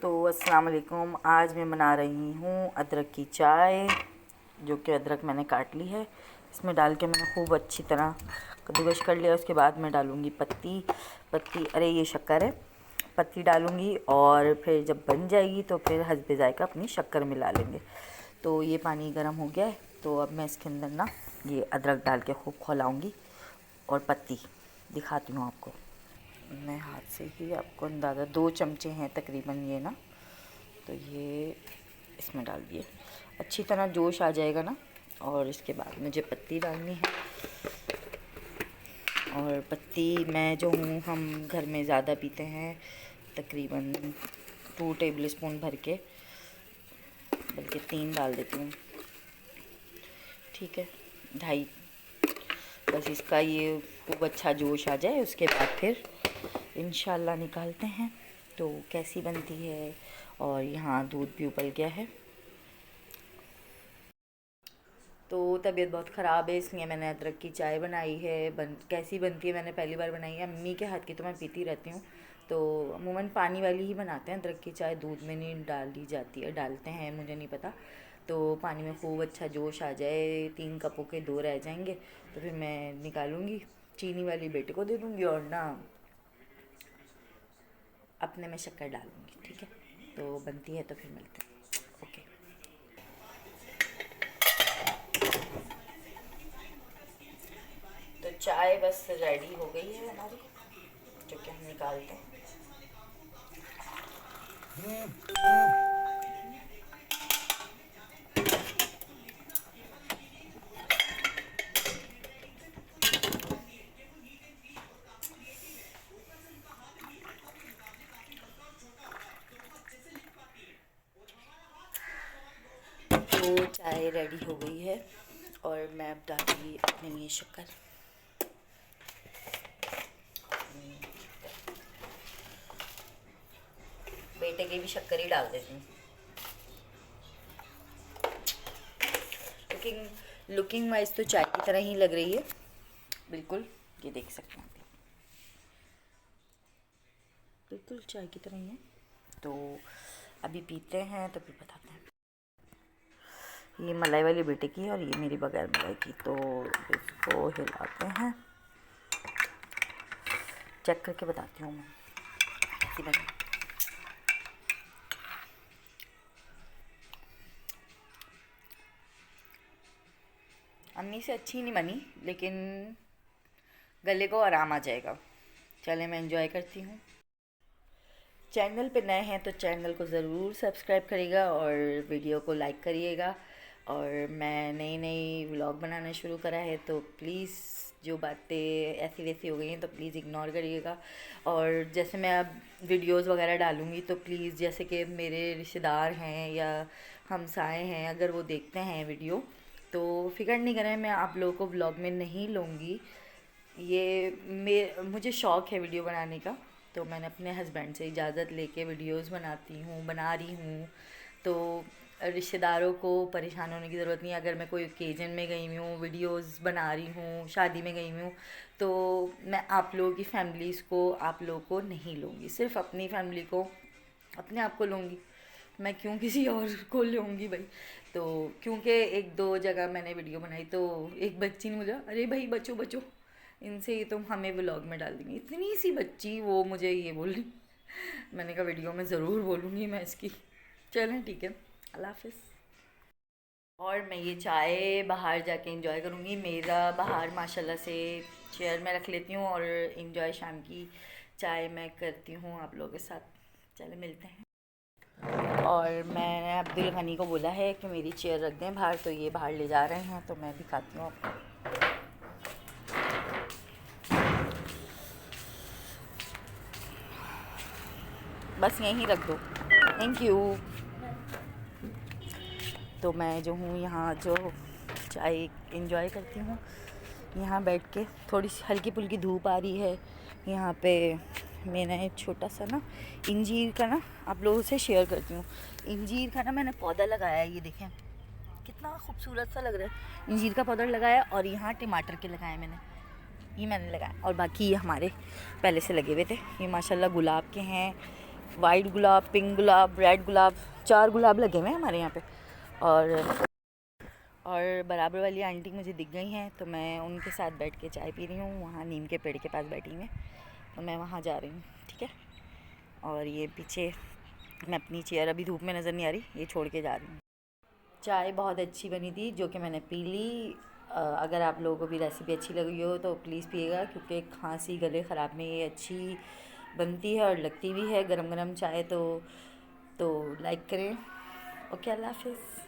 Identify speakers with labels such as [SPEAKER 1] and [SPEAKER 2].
[SPEAKER 1] तो अस्सलाम वालेकुम। आज मैं बना रही हूँ अदरक की चाय, जो कि अदरक मैंने काट ली है। इसमें डाल के मैंने खूब अच्छी तरह कद्दूकस कर लिया। उसके बाद मैं डालूँगी अरे ये शक्कर है, पत्ती डालूँगी और फिर जब बन जाएगी तो फिर हस्बे ज़ायक़ा अपनी शक्कर मिला लेंगे। तो ये पानी गर्म हो गया है, तो अब मैं इसके अंदर ना ये अदरक डाल के खूब खौलाऊँगी और पत्ती दिखाती हूँ आपको। मैं हाथ से ही आपको अंदाज़ा 2 चमचे हैं तकरीबन ये ना, तो ये इसमें डाल दिए। अच्छी तरह जोश आ जाएगा ना, और इसके बाद मुझे पत्ती डालनी है। और पत्ती मैं जो हूँ, हम घर में ज़्यादा पीते हैं, तकरीबन 2 टेबल स्पून भर के, बल्कि 3 डाल देती हूँ, ठीक है, 2.5। बस इसका ये खूब अच्छा जोश आ जाए, उसके बाद फिर इंशाल्लाह निकालते हैं तो कैसी बनती है। और यहाँ दूध भी उबल गया है। तो तबीयत बहुत ख़राब है, इसलिए मैंने अदरक की चाय बनाई है। कैसी बनती है, मैंने पहली बार बनाई है। अम्मी के हाथ की तो मैं पीती रहती हूँ, तो अमूमन पानी वाली ही बनाते हैं अदरक की चाय, दूध में नहीं डाली जाती है। डालते हैं, मुझे नहीं पता। तो पानी में खूब अच्छा जोश आ जाए, 3 कपों के 2 रह जाएंगे, तो फिर मैं निकालूँगी, चीनी वाली बेटे को दे दूँगी और ना अपने में शक्कर डालूँगी, ठीक है। तो बनती है तो फिर मिलते हैं, ओके। तो चाय बस रेडी हो गई है हमारी, जो कि हम निकालते हैं। तो चाय रेडी हो गई है और मैं अब डालूँगी अपने लिए शक्कर। बेटे की भी शक्कर ही डाल देती हूँ। लुकिंग वाइज तो चाय की तरह ही लग रही है, बिल्कुल, ये देख सकते हैं, बिल्कुल चाय की तरह ही है। तो अभी पीते हैं तो फिर बताते हैं। ये मलाई वाली बेटे की है और ये मेरी बगैर मलाई की। तो इसको हिलाते हैं, चेक करके बताती हूँ मैं कैसी बनी। अम्मी से अच्छी नहीं बनी, लेकिन गले को आराम आ जाएगा। चले, मैं एंजॉय करती हूँ। चैनल पे नए हैं तो चैनल को ज़रूर सब्सक्राइब करिएगा और वीडियो को लाइक करिएगा। और मैं नई नई व्लॉग बनाना शुरू करा है, तो प्लीज़ जो बातें ऐसी वैसी हो गई हैं तो प्लीज़ इग्नोर करिएगा। और जैसे मैं अब वीडियोस वगैरह डालूँगी तो प्लीज़, जैसे कि मेरे रिश्तेदार हैं या हमसाए हैं, अगर वो देखते हैं वीडियो तो फ़िक्र नहीं करें, मैं आप लोगों को व्लॉग में नहीं लूँगी। ये मुझे शौक़ है वीडियो बनाने का, तो मैंने अपने हस्बैंड से इजाज़त लेके वीडियोस बना रही हूँ। तो रिश्तेदारों को परेशान होने की ज़रूरत नहीं है। अगर मैं कोई ओकेजन में गई हुई हूँ, वीडियोस बना रही हूँ, शादी में गई हुई हूँ, तो मैं आप लोगों की फैमिलीज़ को, आप लोगों को नहीं लूँगी, सिर्फ अपनी फैमिली को, अपने आप को लूँगी। मैं क्यों किसी और को लूँगी भाई। तो क्योंकि 1-2 जगह मैंने वीडियो बनाई तो एक बच्ची ने मुझे, अरे भाई बचो बचो, इनसे ही तुम हमें व्लॉग में डाल देंगी, इतनी सी बच्ची वो मुझे ये बोल रही। मैंने कहा वीडियो में ज़रूर बोलूँगी मैं इसकी। चलें, ठीक है, अल्लाह हाफिज़। और मैं ये चाय बाहर जाके एंजॉय करूँगी। मेरा बाहर माशाल्लाह से चेयर में रख लेती हूँ और एंजॉय शाम की चाय मैं करती हूँ आप लोगों के साथ। चले, मिलते हैं। और मैंने अब्दुल गनी को बोला है कि मेरी चेयर रख दें बाहर, तो ये बाहर ले जा रहे हैं, तो मैं दिखाती हूँ आपको। बस यहीं रख दो, थैंक यू। तो मैं जो हूँ यहाँ जो चाय एंजॉय करती हूँ, यहाँ बैठ के, थोड़ी सी हल्की फुल्की धूप आ रही है यहाँ पे। मैंने एक छोटा सा ना इंजीर का ना आप लोगों से शेयर करती हूँ। इंजीर का ना मैंने पौधा लगाया है, ये देखें कितना खूबसूरत सा लग रहा है। इंजीर का पौधा लगाया और यहाँ टमाटर के लगाए मैंने लगाया। और बाकी ये हमारे पहले से लगे हुए थे, ये माशाल्लाह गुलाब के हैं, वाइट गुलाब, पिंक गुलाब, रेड गुलाब, 4 गुलाब लगे हुए हैं हमारे यहाँ पे। और बराबर वाली आंटी मुझे दिख गई हैं, तो मैं उनके साथ बैठ के चाय पी रही हूँ। वहाँ नीम के पेड़ के पास बैठी हुई हैं, तो मैं वहाँ जा रही हूँ, ठीक है। और ये पीछे मैं अपनी चेयर अभी धूप में नज़र नहीं आ रही, ये छोड़ के जा रही हूँ। चाय बहुत अच्छी बनी थी जो कि मैंने पी ली। अगर आप लोगों को भी रेसिपी अच्छी लगी हो तो प्लीज़ पिएगा, क्योंकि खांसी गले ख़राब में ये अच्छी बनती है और लगती भी है गरम गरम चाय। तो लाइक करें। ओके, अल्लाह हाफिज़।